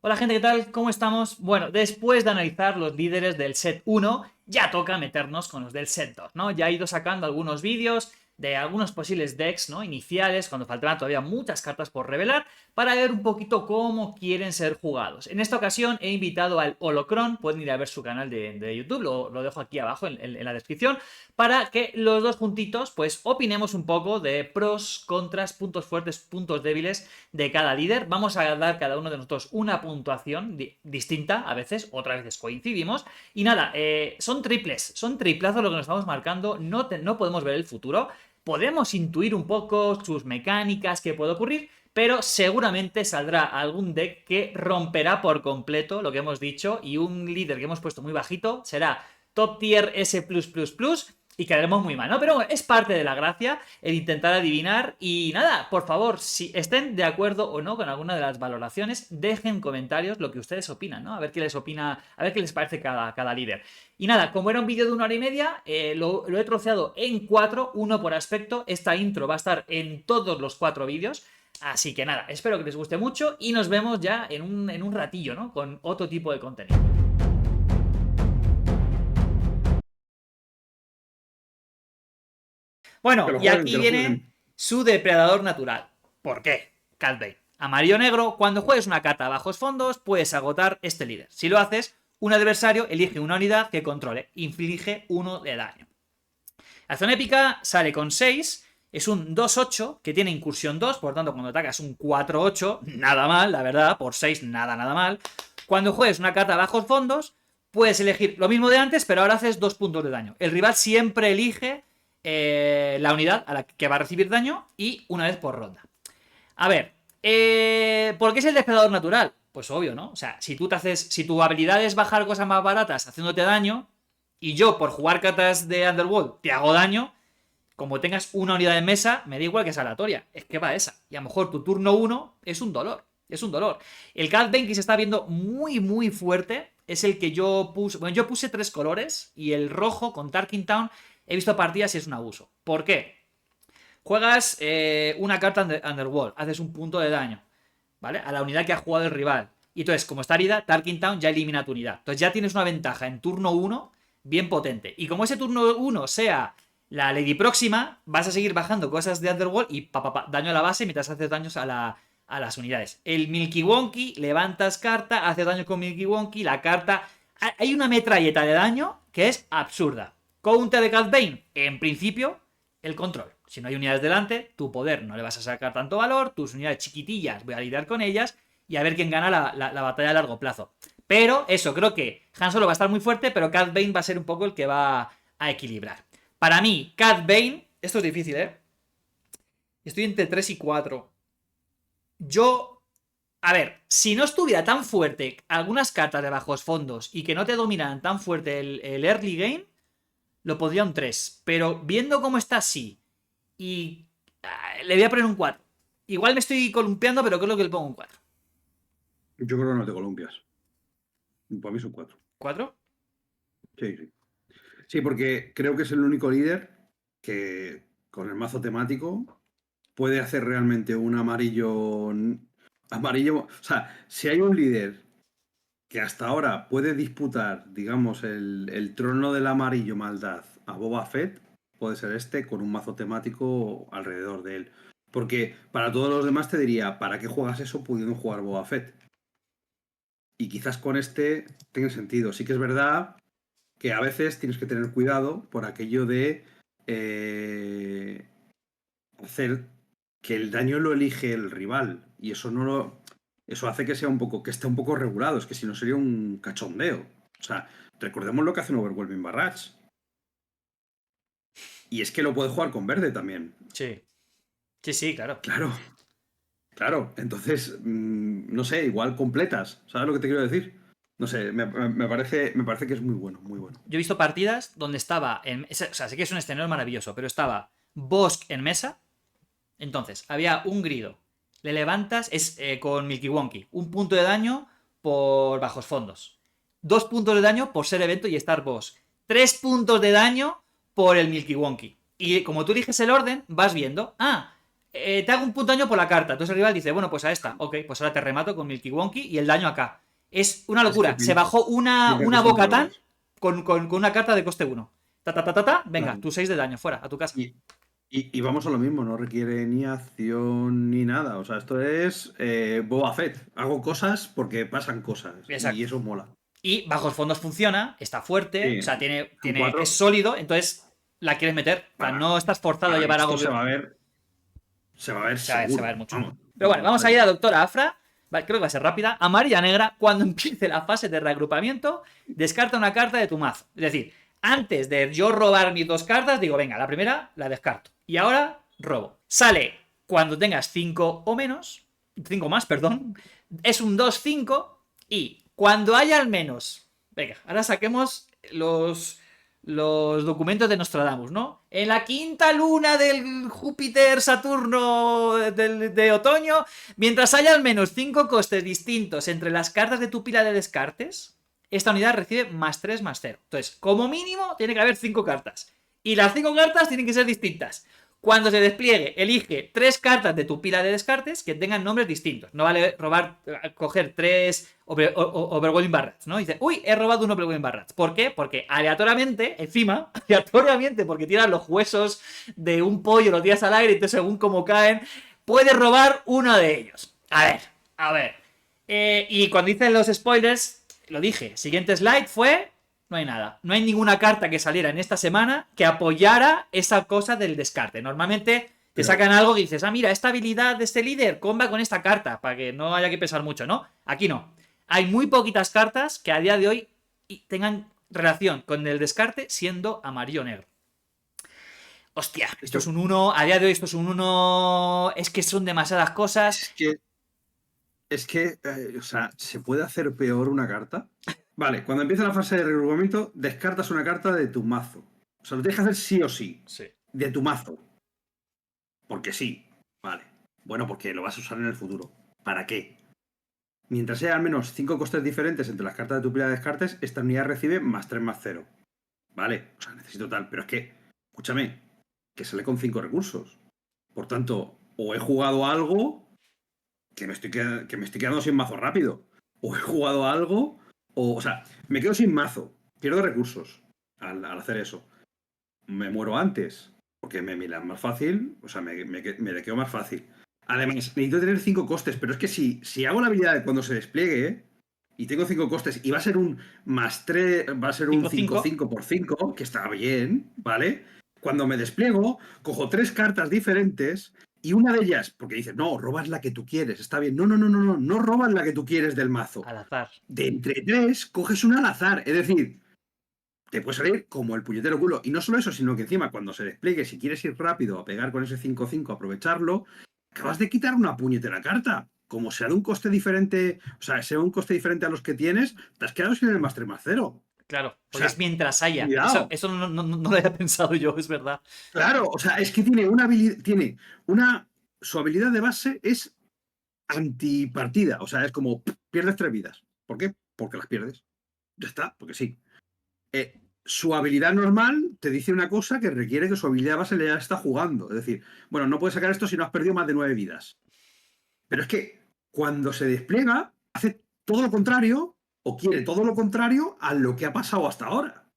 Hola gente, ¿qué tal? ¿Cómo estamos? Bueno, después de analizar los líderes del set 1, ya toca meternos con los del set 2, ¿no? Ya he ido sacando algunos vídeos de algunos posibles decks, ¿no? Iniciales, cuando faltaban todavía muchas cartas por revelar, para ver un poquito cómo quieren ser jugados. En esta ocasión he invitado al Holocron, pueden ir a ver su canal de YouTube, lo dejo aquí abajo en la descripción, para que los dos juntitos, pues, opinemos un poco de pros, contras, puntos fuertes, puntos débiles de cada líder. Vamos a dar cada uno de nosotros una puntuación distinta, a veces, otras veces coincidimos. Y nada, son triples, son triplazos lo que nos estamos marcando, no podemos ver el futuro. Podemos intuir un poco sus mecánicas, qué puede ocurrir, pero seguramente saldrá algún deck que romperá por completo lo que hemos dicho y un líder que hemos puesto muy bajito será top tier S+++, y quedaremos muy mal, ¿no? Pero bueno, es parte de la gracia el intentar adivinar y nada, por favor, si estén de acuerdo o no con alguna de las valoraciones, dejen en comentarios lo que ustedes opinan, ¿no? A ver qué les opina, a ver qué les parece cada líder. Y nada, como era un vídeo de 1 hora y media, lo he troceado en 4, uno por aspecto. Esta intro va a estar en todos los 4 vídeos. Así que nada, espero que les guste mucho y nos vemos ya en un ratillo, ¿no? Con otro tipo de contenido. Que Bueno, lo y jueguen, aquí que lo viene jueguen. su depredador natural. ¿Por qué? Cat Bane. Amarillo-negro, cuando juegues una carta a bajos fondos, puedes agotar este líder. Si lo haces, un adversario elige una unidad que controle, inflige 1 de daño. Acción épica sale con 6, es un 2-8 que tiene incursión 2, por tanto cuando atacas un 4-8, nada mal, la verdad, por 6 nada mal. Cuando juegues una carta a bajos fondos, puedes elegir lo mismo de antes, pero ahora haces 2 puntos de daño. El rival siempre elige la unidad a la que va a recibir daño y una vez por ronda. A ver, ¿por qué es el depredador natural? Pues obvio, ¿no? O sea, si tu habilidad es bajar cosas más baratas haciéndote daño, y yo por jugar cartas de Underworld te hago daño, como tengas una unidad de mesa, me da igual que sea aleatoria, es que va esa. Y a lo mejor tu turno 1 es un dolor, es un dolor. El Cat Bane que se está viendo muy fuerte es el que yo puse. Bueno, yo puse 3 colores y el rojo con Tarkin Town he visto partidas y es un abuso. ¿Por qué? Juegas una carta Underworld, haces un punto de daño, ¿vale? A la unidad que ha jugado el rival. Y entonces, como está herida, Tarkin Town ya elimina tu unidad. Entonces ya tienes una ventaja en turno 1 bien potente. Y como ese turno 1 sea la Lady Próxima, vas a seguir bajando cosas de Underworld y daño a la base mientras haces daños a las unidades. El Milky Wonky, levantas carta, haces daño con Milky Wonky, la carta... Hay una metralleta de daño que es absurda. Counter de Cat Bane, en principio, el control. Si no hay unidades delante, tu poder no le vas a sacar tanto valor, tus unidades chiquitillas voy a lidiar con ellas y a ver quién gana la batalla a largo plazo. Pero eso, creo que Han Solo va a estar muy fuerte, pero Cat Bane va a ser un poco el que va a equilibrar. Para mí, Cat Bane, esto es difícil, ¿eh? Estoy entre 3 y 4. Yo, a ver, si no estuviera tan fuerte algunas cartas de bajos fondos y que no te dominaran tan fuerte el early game, lo podría un 3. Pero viendo cómo está así y le voy a poner un 4. Igual me estoy columpiando, pero creo que le pongo un 4. Yo creo que no te columpias. Para mí son 4. ¿4? Sí. Sí, porque creo que es el único líder que con el mazo temático puede hacer realmente un amarillo. Amarillo. O sea, si hay un líder que hasta ahora puede disputar, digamos, el trono del amarillo maldad a Boba Fett, puede ser este con un mazo temático alrededor de él. Porque para todos los demás te diría, ¿para qué juegas eso pudiendo jugar Boba Fett? Y quizás con este tenga sentido. Sí que es verdad que a veces tienes que tener cuidado por aquello de hacer que el daño lo elige el rival. Y eso no lo. Eso hace que sea un poco. Que esté un poco regulado. Es que si no sería un cachondeo. O sea, recordemos lo que hace un Overwhelming Barrage. Y es que lo puede jugar con verde también. Sí. Sí, claro. Claro, claro. Entonces, no sé, igual completas. ¿Sabes lo que te quiero decir? No sé, me parece que es muy bueno, muy bueno. Yo he visto partidas donde estaba, o sea, sé que es un escenario maravilloso, pero estaba Bosk en mesa, entonces había un grido, le levantas, es con Milky Wonky, un punto de daño por bajos fondos, 2 puntos de daño por ser evento y estar Bosk, 3 puntos de daño por el Milky Wonky. Y como tú eliges el orden, vas viendo, te hago un punto de daño por la carta. Entonces el rival dice, bueno, pues a esta. Ok, pues ahora te remato con Milky Wonky y el daño acá. Es una Es que locura. Se bajó una fíjate, son Bocatán colores. con una carta de coste 1. Venga, Claro. tu 6 de daño, fuera, a tu casa. Y vamos a lo mismo, no requiere ni acción ni nada. O sea, esto es Boba Fett. Hago cosas porque pasan cosas. Y Exacto. eso mola. Y bajos fondos funciona, está fuerte, o Sí, sea, son es 4. sólido, entonces la quieres meter. O sea, no estás forzado a Para mí llevar esto algo. se va a ver Se va a ver seguro. mucho. Vamos, Pero bueno, no vamos está a ir a claro. Doctora Afra. Vale, creo que va a ser rápida. Amarilla negra, cuando empiece la fase de reagrupamiento, descarta una carta de tu mazo. Es decir, antes de yo robar mis 2 cartas, digo, venga, la primera la descarto. Y ahora robo. Sale cuando tengas 5 o menos. 5 más, perdón. Es un 2-5. Y cuando haya al menos. Venga, ahora saquemos los documentos de Nostradamus, ¿no? En la quinta luna del Júpiter-Saturno de otoño, mientras haya al menos 5 costes distintos entre las cartas de tu pila de descartes, esta unidad recibe +3/+0. Entonces, como mínimo, tiene que haber 5 cartas. Y las 5 cartas tienen que ser distintas. Cuando se despliegue, elige 3 cartas de tu pila de descartes que tengan nombres distintos. No vale coger 3 Overwhelming Barrats, ¿no? Y dice, uy, he robado un Overwhelming Barrats. ¿Por qué? Porque aleatoriamente, encima, aleatoriamente, porque tiras los huesos de un pollo, los tiras al aire, y entonces según cómo caen, puedes robar uno de ellos. A ver. Y cuando dicen los spoilers, lo dije. Siguiente slide fue no hay nada. No hay ninguna carta que saliera en esta semana que apoyara esa cosa del descarte. Normalmente te Pero, sacan algo que dices, ah, mira, esta habilidad de este líder comba con esta carta, para que no haya que pensar mucho, ¿no? Aquí no. Hay muy poquitas cartas que a día de hoy tengan relación con el descarte siendo amarillo o negro. Hostia, esto es yo, un 1, a día de hoy esto es un 1, es que son demasiadas cosas. es que, o sea, ¿se puede hacer peor una carta? Vale, cuando empieza la fase de regrupamiento, descartas una carta de tu mazo. O sea, lo tienes que hacer sí o sí. Sí. De tu mazo. Porque sí. Vale. Bueno, porque lo vas a usar en el futuro. ¿Para qué? Mientras haya al menos 5 costes diferentes entre las cartas de tu pila de descartes, esta unidad recibe +3/+0. Vale, o sea, necesito tal. Pero es que, escúchame, que sale con 5 recursos. Por tanto, o he jugado algo que que me estoy quedando sin mazo rápido. O he jugado algo, o sea, me quedo sin mazo. Pierdo recursos al hacer eso. Me muero antes, porque me miran más fácil, o sea, me le quedo más fácil. Además, necesito tener 5 costes, pero es que si hago la habilidad de cuando se despliegue y tengo 5 costes y va a ser un +3, va a ser un 5-5. 5/5, que está bien, ¿vale? Cuando me despliego, cojo 3 cartas diferentes y una de ellas, porque dices, no, robas la que tú quieres, está bien. No, no, no, no, no, no robas la que tú quieres del mazo. Al azar. De entre 3, coges una al azar. Es decir, te puede salir como el puñetero culo. Y no solo eso, sino que encima cuando se despliegue, si quieres ir rápido a pegar con ese 5/5, aprovecharlo, acabas de quitar una puñetera carta. Como sea de un coste diferente, o sea, sea un coste diferente a los que tienes, te has quedado sin el +3/+0. Claro, O porque es sea, mientras haya. Eso, cuidado. eso no lo había pensado yo, es verdad. Claro, o sea, es que tiene una habilidad, su habilidad de base es antipartida. O sea, es como pierdes 3 vidas. ¿Por qué? Porque las pierdes. Ya está, porque sí. Su habilidad normal te dice una cosa que requiere que su habilidad base le ya está jugando. Es decir, bueno, no puedes sacar esto si no has perdido más de 9 vidas. Pero es que cuando se despliega, hace todo lo contrario o quiere todo lo contrario a lo que ha pasado hasta ahora.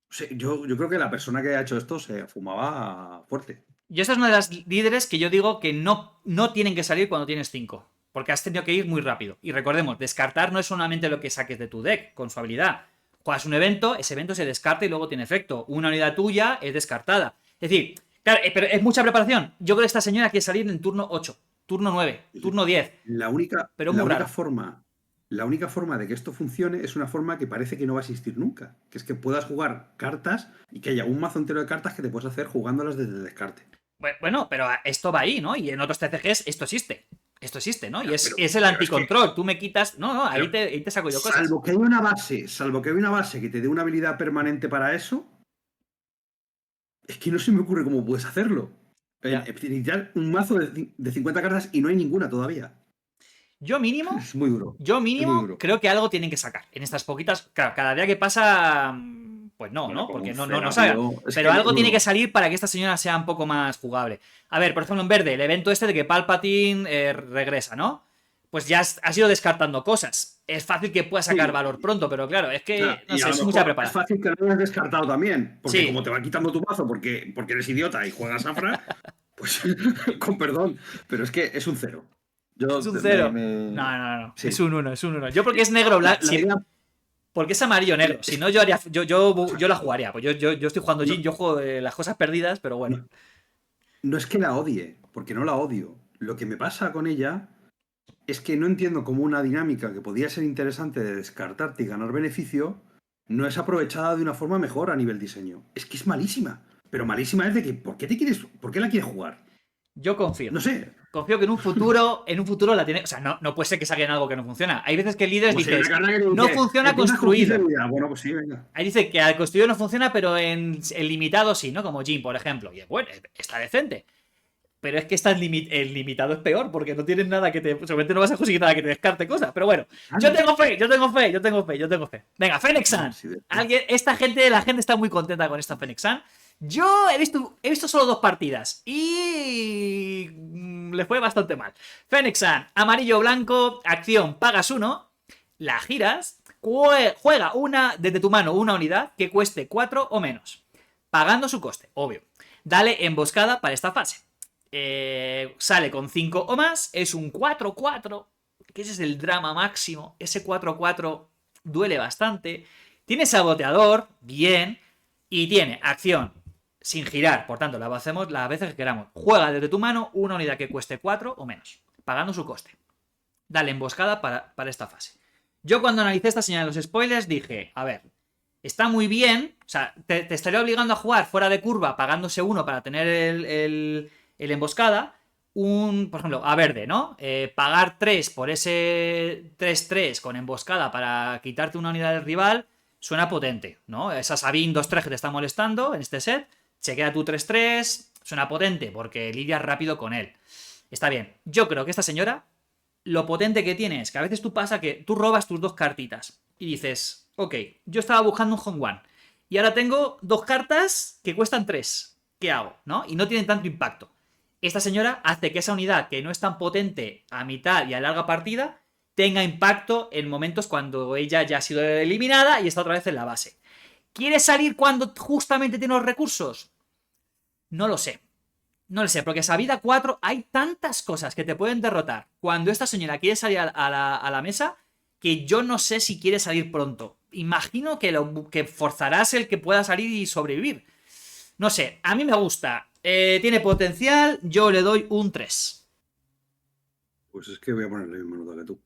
O sea, yo creo que la persona que ha hecho esto se fumaba fuerte. Yo esta es una de las líderes que yo digo que no tienen que salir cuando tienes 5. Porque has tenido que ir muy rápido. Y recordemos, descartar no es solamente lo que saques de tu deck con su habilidad. Juegas un evento, ese evento se descarta y luego tiene efecto. Una unidad tuya es descartada. Es decir, claro, pero es mucha preparación. Yo creo que esta señora quiere salir en turno 8, turno 9, turno 10. La única, Pero la muy única raro. forma, la única forma de que esto funcione es una forma que parece que no va a existir nunca. Que es que puedas jugar cartas y que haya un mazo entero de cartas que te puedes hacer jugándolas desde el descarte. Bueno, pero esto va ahí, ¿no? Y en otros TCGs esto existe. Esto existe, ¿no? Y Ya, es el pero es que, anticontrol. Tú me quitas. No, pero, ahí te saco yo cosas. salvo que haya una base que te dé una habilidad permanente para eso, es que no se me ocurre cómo puedes hacerlo. Ya. Iniciar un mazo de 50 cartas y no hay ninguna todavía. Yo mínimo, Es muy duro. yo Es muy mínimo duro. creo que algo tienen que sacar. En estas poquitas. Claro, cada día que pasa. Pues no, Bueno, ¿no? con Porque un no salga. Ceradio, es Pero que algo tiene no. que salir para que esta señora sea un poco más jugable. A ver, por ejemplo, en verde, el evento este de que Palpatine regresa, ¿no? Pues ya has ido descartando cosas. Es fácil que pueda sacar Sí, valor pronto, pero claro, es o sea, que, no y a sé, lo es mucha mejor es preparación. fácil que lo hayas descartado también, porque como Sí, te va quitando tu mazo porque eres idiota y juegas Afra, pues con perdón, pero es que es un cero. es Yo un cero. No, me... no, no, es Sí. un uno, es un uno. Yo porque es negro, blanco, La idea... porque es amarillo negro. Si Es no, que, yo haría, o sea, yo la jugaría. Pues yo estoy jugando Jin, no, yo juego las cosas perdidas, pero bueno. no, no es que la odie, porque no la odio. Lo que me pasa con ella es que no entiendo cómo una dinámica que podía ser interesante de descartarte y ganar beneficio no es aprovechada de una forma mejor a nivel diseño. Es que es malísima. Pero malísima es de que, ¿por qué la quieres jugar? Yo confío. No sé, Confío que en un futuro la tiene. O sea, no puede ser que saquen algo que no funciona. Hay veces que líderes como si hay una dices, carta que te no dice, funciona empiezas con 15 construido. de vida. Bueno, pues sí, venga. Ahí dice que al construido no funciona, pero en limitado sí, ¿no? Como Jin, por ejemplo. Y es bueno, está decente. Pero es que el limitado es peor, porque no tienes nada que te. Seguramente no vas a conseguir nada que te descarte cosas. Pero bueno, yo Claro. tengo fe, yo tengo fe, yo tengo fe, yo tengo fe. Venga, Fennec Sun. Sí, Alguien, la gente está muy contenta con esta Fennec Sun. Yo he visto solo 2 partidas y le fue bastante mal. Fennec Sun, amarillo-blanco, acción, pagas 1, la giras, juega desde tu mano una unidad que cueste 4 o menos, pagando su coste, obvio. Dale emboscada para esta fase. Sale con 5 o más, es un 4-4, que ese es el drama máximo. Ese 4-4 duele bastante. Tiene saboteador, bien, y tiene acción sin girar, por tanto, la hacemos las veces que queramos. Juega desde tu mano una unidad que cueste 4 o menos, pagando su coste. Dale emboscada para esta fase. Yo cuando analicé esta señal de los spoilers dije, a ver, está muy bien, o sea, te estaría obligando a jugar fuera de curva pagándose 1 para tener el emboscada. Por ejemplo, a verde, ¿no? Pagar 3 por ese 3-3 con emboscada para quitarte una unidad del rival suena potente, ¿no? Esa Sabine 2-3 que te está molestando en este set, se queda tu 3-3, suena potente porque lidias rápido con él. Está bien. Yo creo que esta señora, lo potente que tiene es que a veces pasa que tú robas tus 2 cartitas y dices, ok, yo estaba buscando un home one y ahora tengo 2 cartas que cuestan 3. ¿Qué hago? ¿No? Y no tienen tanto impacto. Esta señora hace que esa unidad que no es tan potente a mitad y a larga partida tenga impacto en momentos cuando ella ya ha sido eliminada y está otra vez en la base. ¿Quiere salir cuando justamente tiene los recursos? No lo sé. No lo sé, porque Sabida 4 hay tantas cosas que te pueden derrotar cuando esta señora quiere salir a la mesa que yo no sé si quiere salir pronto. Imagino que forzarás el que pueda salir y sobrevivir. No sé, a mí me gusta. Tiene potencial, yo le doy un 3. Pues es que voy a ponerle la misma nota que tú.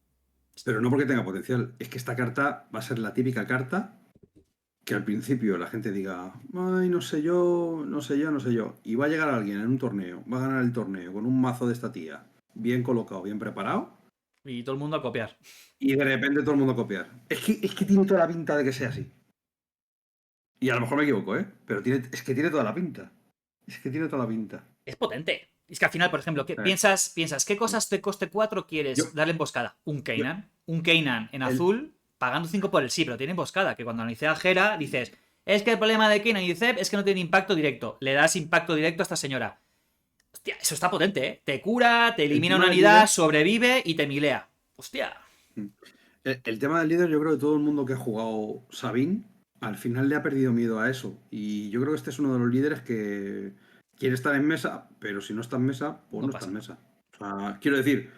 Pero no porque tenga potencial, es que esta carta va a ser la típica carta que al principio la gente diga, ay, no sé yo, no sé yo, no sé yo. Y va a llegar alguien en un torneo, va a ganar el torneo con un mazo de esta tía, bien colocado, bien preparado, Y todo el mundo a copiar. y de repente todo el mundo a copiar. Es que tiene toda la pinta de que sea así. Y a lo mejor me equivoco, ¿eh? Pero es que tiene toda la pinta. Es que tiene toda la pinta. Es potente. Es que al final, por ejemplo, Eh, piensas, ¿qué cosas de coste 4 Yo, quieres darle emboscada? Un yo, Kanan. Un Kanan en el, azul, pagando 5 por el sí, pero tiene emboscada. Que cuando analicé a Jera, dices, es que el problema de Kanan y de Zeb es que no tiene impacto directo. Le das impacto directo a esta señora. Hostia, eso está potente, ¿eh? Te cura, te el elimina tema una del unidad, líder. sobrevive y te milea. Hostia. El tema del líder, yo creo que todo el mundo que ha jugado Sabine, al final le ha perdido miedo a eso. Y yo creo que este es uno de los líderes que quiere estar en mesa, pero si no está en mesa, pues No no está pasa en nada. mesa. O sea, quiero decir,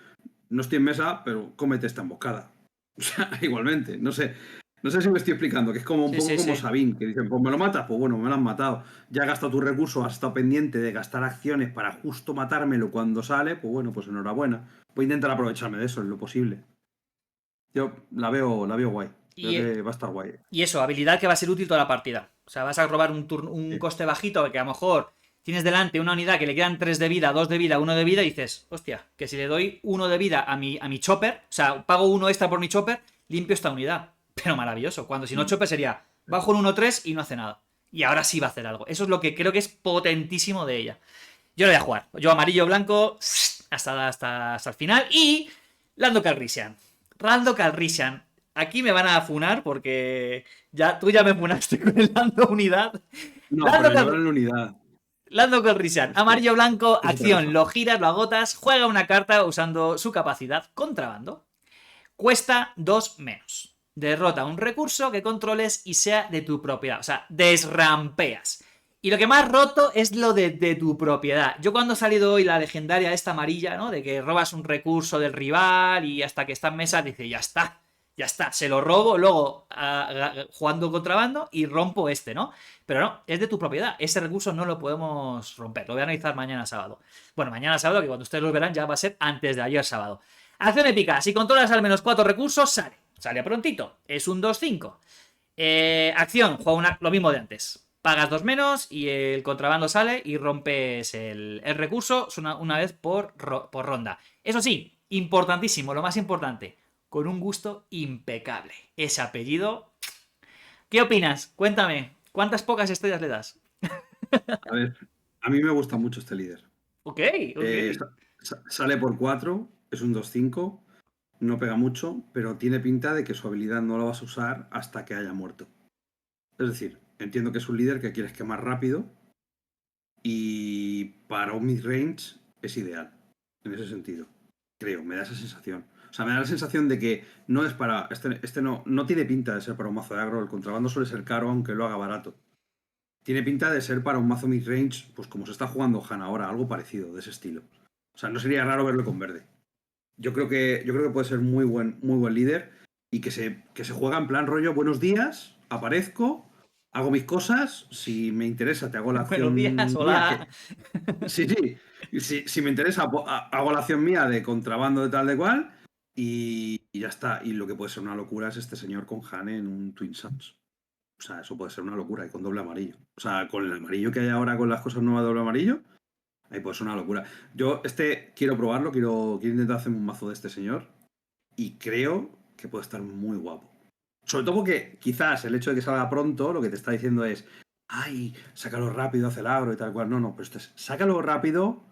no estoy en mesa, pero cómete esta emboscada. O sea, igualmente, no sé. No sé si me estoy explicando, que es como un Sí, poco sí, como sí. Sabine, que dicen, pues me lo matas, pues bueno, me lo han matado. Ya has gastado tu recurso, has estado pendiente de gastar acciones para justo matármelo cuando sale, pues bueno, pues enhorabuena. Voy a intentar aprovecharme de eso en lo posible. Yo la veo guay. Creo Y, que va a estar guay. y eso, habilidad que va a ser útil toda la partida. O sea, vas a robar un Sí. coste bajito que a lo mejor tienes delante una unidad que le quedan 3 de vida, 2 de vida, 1 de vida y dices, hostia, que si le doy 1 de vida a mi chopper, o sea, pago 1 extra por mi chopper, limpio esta unidad. Pero maravilloso. Cuando si no Mm. chopper sería, bajo un 1-3 y no hace nada. Y ahora sí va a hacer algo. Eso es lo que creo que es potentísimo de ella. Yo lo voy a jugar. Yo amarillo-blanco hasta el final. Y Lando Calrissian. Lando Calrissian. aquí me van a funar porque tú ya me funaste con el Lando unidad. No, pero Lando, yo en la unidad. Lando Calrissian, Es que amarillo blanco, es otra acción, cosa. lo giras, lo agotas, juega una carta usando su capacidad contrabando. Cuesta 2 menos. Derrota un recurso que controles y sea de tu propiedad. O sea, desrampeas. Y lo que más roto es lo de tu propiedad. Yo cuando ha salido hoy la legendaria esta amarilla, ¿no? De que robas un recurso del rival y hasta que está en mesa dice, ya está, se lo robo, luego jugando contrabando y rompo este, ¿no? Pero no, es de tu propiedad. Ese recurso no lo podemos romper. Lo voy a analizar mañana sábado. Bueno, mañana sábado, que cuando ustedes lo verán ya va a ser antes de ayer sábado. Acción épica. Si controlas al menos 4 recursos, sale. Sale prontito. Es un 2-5. Acción. Juega lo mismo de antes. Pagas 2 menos y el contrabando sale y rompes el recurso una vez por ronda. Eso sí, importantísimo, lo más importante, con un gusto impecable. Ese apellido. ¿Qué opinas? Cuéntame. ¿Cuántas pocas estrellas le das? A ver, a mí me gusta mucho este líder. Ok, ok. Sale por 4, es un 2-5, no pega mucho, pero tiene pinta de que su habilidad no la vas a usar hasta que haya muerto. Es decir, entiendo que es un líder que quieres quemar rápido y para un midrange es ideal, en ese sentido. Creo, me da esa sensación. O sea, me da la sensación de que no es para. Este no tiene pinta de ser para un mazo de agro. El contrabando suele ser caro, aunque lo haga barato. Tiene pinta de ser para un mazo midrange, pues como se está jugando Han ahora, algo parecido, de ese estilo. O sea, no sería raro verlo con verde. Yo creo que puede ser muy buen líder y que se juega en plan rollo, buenos días, aparezco, hago mis cosas, si me interesa te hago la Buenos días, acción mía, hola. sí, sí, si me interesa hago la acción mía de contrabando de tal de cual y ya está. Y lo que puede ser una locura es este señor con Han en un Twin Suns. O sea, eso puede ser una locura y con doble amarillo. O sea, con el amarillo que hay ahora con las cosas nuevas de doble amarillo, ahí puede ser una locura. Yo quiero probarlo, quiero intentar hacerme un mazo de este señor y creo que puede estar muy guapo. Sobre todo porque quizás el hecho de que salga pronto lo que te está diciendo es, ay, sácalo rápido, hace el agro y tal cual. No, pero esto es, sácalo rápido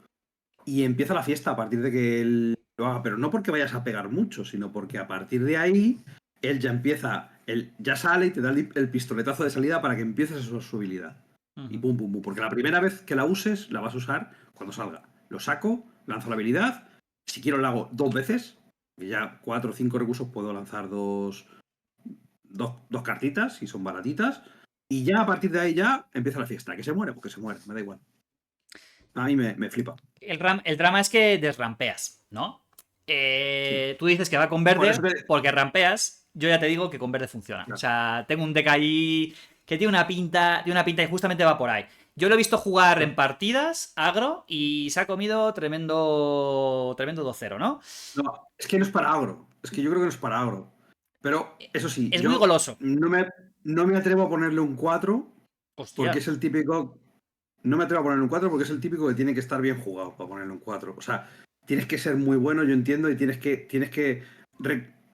y empieza la fiesta a partir de que él lo haga. Pero no porque vayas a pegar mucho, sino porque a partir de ahí él ya empieza, él ya sale y te da el pistoletazo de salida para que empieces su habilidad. Y pum, pum, pum. Porque la primera vez que la uses, la vas a usar cuando salga. Lo saco, lanzo la habilidad. Si quiero, la hago 2 veces. Y ya 4 o 5 recursos puedo lanzar dos cartitas, y son baratitas. Y ya a partir de ahí ya empieza la fiesta. Que se muere, porque se muere, me da igual. A mí me flipa. El drama es que desrampeas, ¿no? Sí. Tú dices que va con Por eso verde que. porque rampeas. Yo ya te digo que con verde funciona. O Claro. sea, tengo un deck ahí que tiene una pinta y justamente va por ahí. Yo lo he visto jugar en partidas, agro, y se ha comido tremendo 2-0, ¿no? No, es que no es para agro. Es que yo creo que no es para agro. Pero eso sí, Es muy yo goloso. no me atrevo a ponerle un 4 porque Hostia. es el típico. No me atrevo a ponerle un 4 porque es el típico que tiene que estar bien jugado para ponerle un 4. O sea, tienes que ser muy bueno, yo entiendo, y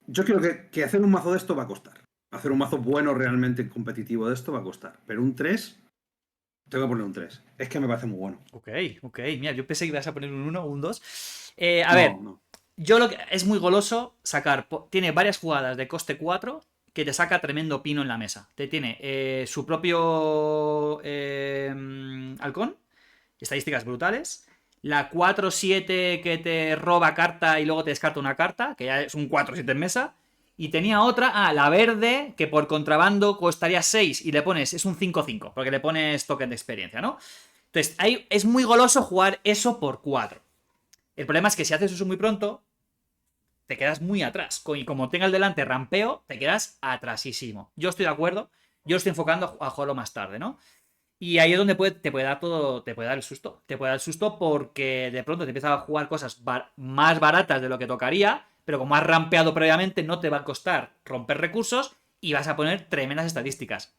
yo creo que hacer un mazo de esto va a costar. Hacer un mazo bueno realmente competitivo de esto va a costar. Pero un 3 tengo que poner un 3. Es que me parece muy bueno. Ok, ok. Mira, yo pensé que ibas a poner un 1 o un 2. A No, ver, no. yo lo que es muy goloso sacar. Tiene varias jugadas de coste 4 que te saca tremendo pino en la mesa. Te tiene su propio halcón, estadísticas brutales. La 4-7 que te roba carta y luego te descarta una carta, que ya es un 4-7 en mesa. Y tenía otra, la verde, que por contrabando costaría 6 y le pones, es un 5-5, porque le pones token de experiencia, ¿no? Entonces, ahí es muy goloso jugar eso por 4. El problema es que si haces eso muy pronto, te quedas muy atrás. Y como tenga el delante rampeo, te quedas atrasísimo. Yo estoy de acuerdo, yo estoy enfocando a jugarlo más tarde, ¿no? Y ahí es donde te puede dar todo, te puede dar el susto. Te puede dar el susto porque de pronto te empiezas a jugar cosas más baratas de lo que tocaría, pero como has rampeado previamente, no te va a costar romper recursos y vas a poner tremendas estadísticas.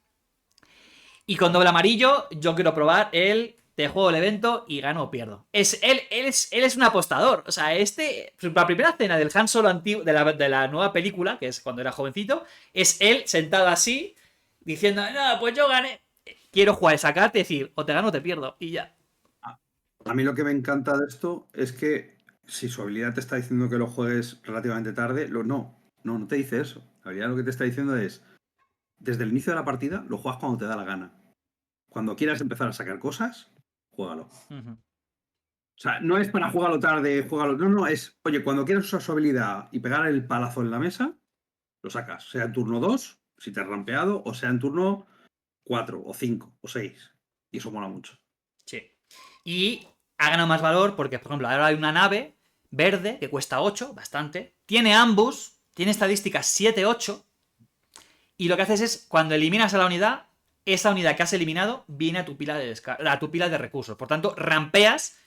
Y con doble amarillo, yo quiero probar el te juego el evento y gano o pierdo. Él es un apostador. O sea, la primera escena del Han Solo antiguo, de la nueva película, que es cuando era jovencito, es él sentado así, diciendo, no, pues yo gané. Quiero jugar esa carta y decir, o te gano o te pierdo. Y ya. A mí lo que me encanta de esto es que si su habilidad te está diciendo que lo juegues relativamente tarde, no te dice eso. La habilidad lo que te está diciendo es, desde el inicio de la partida, lo juegas cuando te da la gana. Cuando quieras empezar a sacar cosas, juégalo. Ujú. O sea, no es para jugarlo tarde, jugarlo. No, no, es, oye, cuando quieras usar su habilidad y pegar el palazo en la mesa, lo sacas. Sea en turno 2, si te has rampeado, o sea en turno 4, o 5, o 6. Y eso mola mucho. Sí. Y ha ganado más valor porque, por ejemplo, ahora hay una nave verde que cuesta 8, bastante. Tiene ambos, tiene estadísticas 7-8. Y lo que haces es, cuando eliminas a la unidad, esa unidad que has eliminado viene a tu pila a tu pila de recursos. Por tanto, rampeas.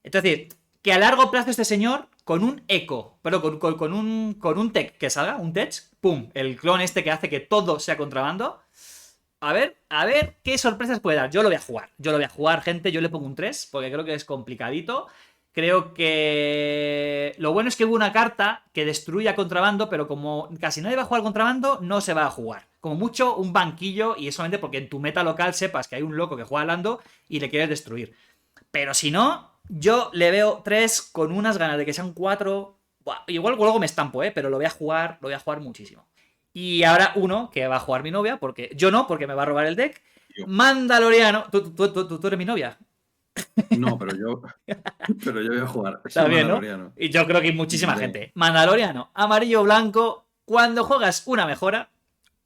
Entonces, que a largo plazo este señor, con un eco, pero con un tech que salga, un tech, pum, el clon este que hace que todo sea contrabando. A ver qué sorpresas puede dar. Yo lo voy a jugar. Yo lo voy a jugar, gente. Yo le pongo un 3 porque creo que es complicadito. Creo que lo bueno es que hubo una carta que destruya contrabando, pero como casi nadie va a jugar contrabando, no se va a jugar. Como mucho un banquillo y es solamente porque en tu meta local sepas que hay un loco que juega Lando y le quieres destruir. Pero si no, yo le veo 3 con unas ganas de que sean 4. Buah, igual luego me estampo, pero lo voy a jugar muchísimo. Y ahora uno que va a jugar mi novia, porque yo no, porque me va a robar el deck. Yo. Mandaloriano. ¿Tú eres mi novia? No, pero yo voy a jugar. Es el También, ¿no? Mandaloriano. Y yo creo que hay muchísima Hombre, gente. Mandaloriano, amarillo blanco. Cuando juegas una mejora,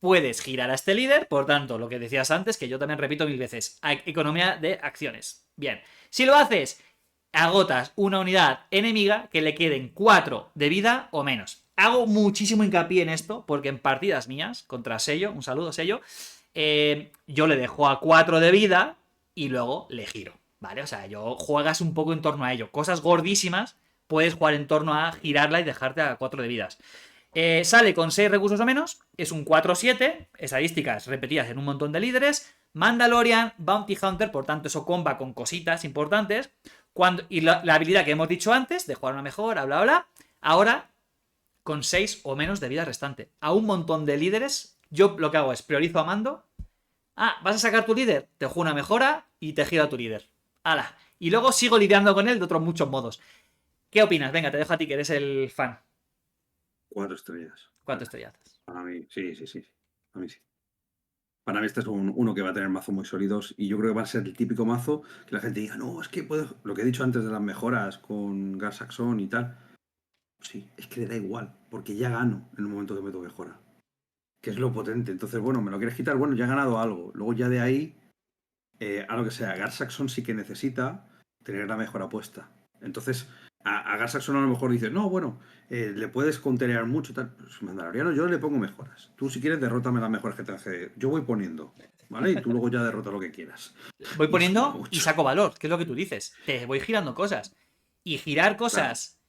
puedes girar a este líder. Por tanto, lo que decías antes, que yo también repito 1000 veces. Economía de acciones. Bien. Si lo haces, agotas una unidad enemiga que le queden 4 de vida o menos. Hago muchísimo hincapié en esto, porque en partidas mías, contra Sello, un saludo Sello, yo le dejo a 4 de vida y luego le giro. ¿Vale? O sea, yo juegas un poco en torno a ello. Cosas gordísimas, puedes jugar en torno a girarla y dejarte a 4 de vidas. Sale con 6 recursos o menos, es un 4-7, estadísticas repetidas en un montón de líderes. Mandalorian, Bounty Hunter, por tanto, eso comba con cositas importantes. Y la habilidad que hemos dicho antes, de jugar una mejora, bla, bla, bla. Ahora, con 6 o menos de vida restante. A un montón de líderes, yo lo que hago es priorizo a Mando. Ah, ¿vas a sacar tu líder? Te juego una mejora y te giro a tu líder. ¡Hala! Y luego sigo lidiando con él de otros muchos modos. ¿Qué opinas? Venga, te dejo a ti, que eres el fan. 4 estrellas. 4 estrellas. Para mí, sí. A mí sí. Para mí este es uno que va a tener mazos muy sólidos y yo creo que va a ser el típico mazo que la gente diga, no, es que puedo... Lo que he dicho antes de las mejoras con Gar Saxon y tal. Sí, es que le da igual, porque ya gano en el momento que meto mejora. Que es lo potente. Entonces, bueno, me lo quieres quitar, bueno, ya he ganado algo. Luego ya de ahí, a lo que sea, Gar Saxon sí que necesita tener la mejora puesta. Entonces, a Gar Saxon a lo mejor dices, no, bueno, le puedes conterear mucho, tal. Pues Mandaloriano yo le pongo mejoras. Tú si quieres derrótame las mejoras que te hace. Yo voy poniendo, ¿vale? Y tú luego ya derrota lo que quieras. Voy Y suma poniendo y mucho. saco valor, que es lo que tú dices. Te voy girando cosas. Y girar cosas.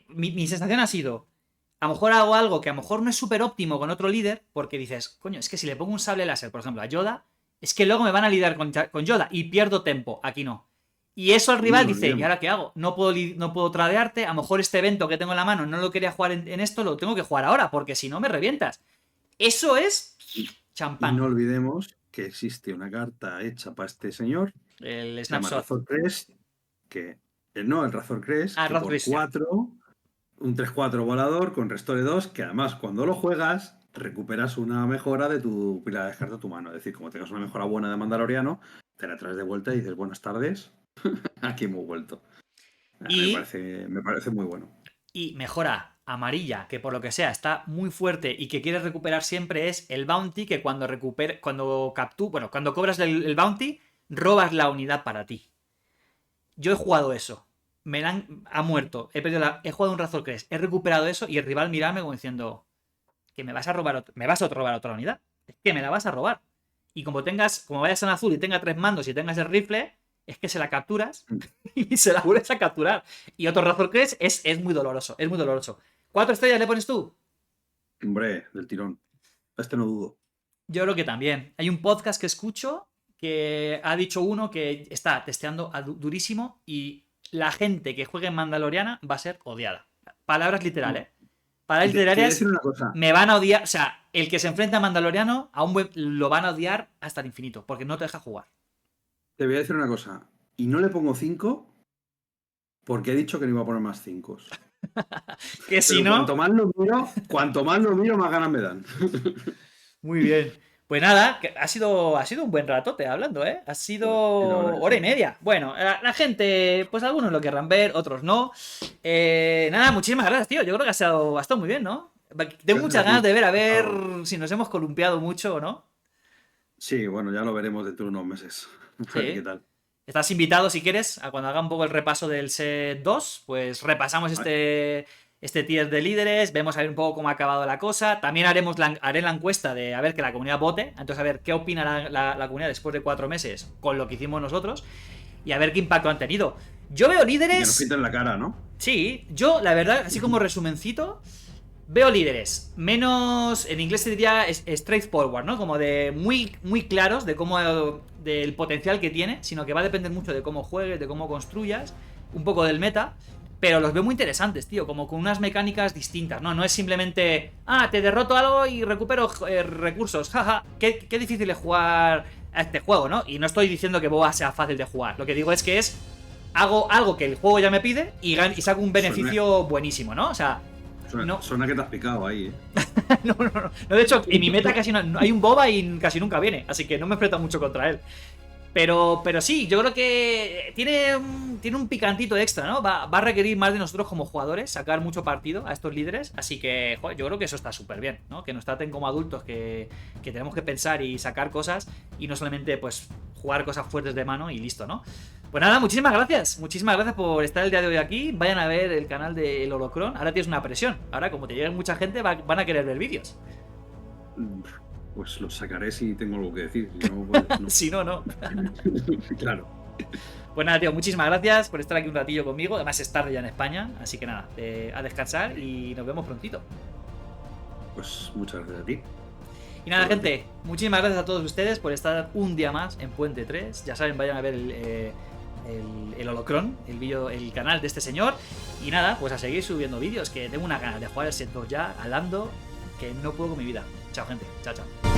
Mi sensación ha sido. A lo mejor hago algo que a lo mejor no es súper óptimo con otro líder, porque dices, coño, es que si le pongo un sable láser, por ejemplo, a Yoda, es que luego me van a lidiar con Yoda y pierdo tempo. Aquí no. Y eso el No rival lo dice, ¿y olvidemos. ahora qué hago? No puedo tradearte, a lo mejor este evento que tengo en la mano no lo quería jugar en esto, lo tengo que jugar ahora, porque si no me revientas. Eso es Y no champán. olvidemos que existe una carta hecha para este señor, El se llama Snapshot. Razor Crest, que no, el Razor Crest, Ah, que por Rothchristian. 4 un 3-4 volador con Restore 2, que además cuando lo juegas recuperas una mejora de tu pila de descarta a tu mano. Es decir, como tengas una mejora buena de Mandaloriano, te la traes de vuelta y dices buenas tardes, aquí hemos vuelto. Y Me parece muy bueno. Y mejora amarilla, que por lo que sea está muy fuerte y que quieres recuperar siempre, es el bounty, que cuando cobras el bounty, robas la unidad para ti. Yo he jugado eso. Ha muerto. He jugado un Razor Crest. He recuperado eso y el rival mirarme como diciendo que me vas a robar, me vas a robar otra unidad. Es que me la vas a robar. Y como vayas en azul y tenga 3 mandos y tengas el rifle, es que se la capturas y se la vuelves a capturar. Y otro Razor Crest es muy doloroso. Es muy doloroso. 4 estrellas le pones tú. Hombre, del tirón. Este no dudo. Yo creo que también. Hay un podcast que escucho que ha dicho uno que está testeando durísimo y la gente que juegue en Mandaloriana va a ser odiada. Palabras literales. Palabras Te voy a decir literarias, una cosa. me van a odiar. O sea, el que se enfrenta a Mandaloriano lo van a odiar hasta el infinito, porque no te deja jugar. Te voy a decir una cosa. Y no le pongo 5 porque he dicho que no iba a poner más 5. Que si Pero no... cuanto más lo miro, más ganas me dan. Muy bien. Pues nada, que ha sido un buen ratote hablando, ¿eh? Ha sido Sí, la verdad que hora y sí. media. Bueno, la gente, pues algunos lo querrán ver, otros no. Nada, muchísimas gracias, tío. Yo creo que ha estado muy bien, ¿no? Tengo Gracias muchas a ganas ti. de ver, a Ha ver estado- si nos hemos columpiado mucho o no. Sí, bueno, ya lo veremos dentro de unos meses. A ver qué Sí. tal. Estás invitado si quieres a cuando haga un poco el repaso del set 2, pues repasamos Vale. este tier de líderes, vemos a ver un poco cómo ha acabado la cosa. También haré la encuesta de a ver que la comunidad vote, entonces a ver qué opina la comunidad después de 4 meses con lo que hicimos nosotros y a ver qué impacto han tenido. Yo veo Y que nos líderes, pinten la cara, ¿no? sí, yo la verdad, así como resumencito, veo líderes menos, en inglés se diría straightforward, ¿no? Como de muy, muy claros de cómo, del potencial que tiene, sino que va a depender mucho de cómo juegues, de cómo construyas, un poco del meta, pero los veo muy interesantes, tío, como con unas mecánicas distintas, ¿no? No es simplemente, te derroto algo y recupero recursos, jaja, qué difícil es jugar a este juego, ¿no? Y no estoy diciendo que Boa sea fácil de jugar, lo que digo es que hago algo que el juego ya me pide y saco un beneficio buenísimo, ¿no? O sea, no, Suena que te has picado ahí, ¿eh? no, de hecho, en mi meta casi no hay un boba y casi nunca viene, así que no me enfrento mucho contra él. Pero sí, yo creo que tiene un picantito extra, ¿no? Va a requerir más de nosotros como jugadores, sacar mucho partido a estos líderes, así que, joder, yo creo que eso está súper bien, ¿no? Que nos traten como adultos, que tenemos que pensar y sacar cosas y no solamente, pues, jugar cosas fuertes de mano y listo, ¿no? Pues nada, muchísimas gracias por estar el día de hoy aquí. Vayan a ver el canal de El Holocron. Ahora tienes una presión. Ahora, como te llegue mucha gente, van a querer ver vídeos. Pues lo sacaré si tengo algo que decir. Si no, pues no. Si no, no. Claro. Pues nada, tío, muchísimas gracias por estar aquí un ratillo conmigo. Además es tarde ya en España, así que nada, a descansar y nos vemos prontito. Pues muchas gracias a ti. Y nada, gente, muchísimas gracias a todos ustedes por estar un día más en Puente 3. Ya saben, vayan a ver el Holocron, el canal de este señor. Y nada, pues a seguir subiendo vídeos, que tengo una ganas de jugar el set 2 ya, hablando, que no puedo con mi vida. Chao, gente. Chao, chao.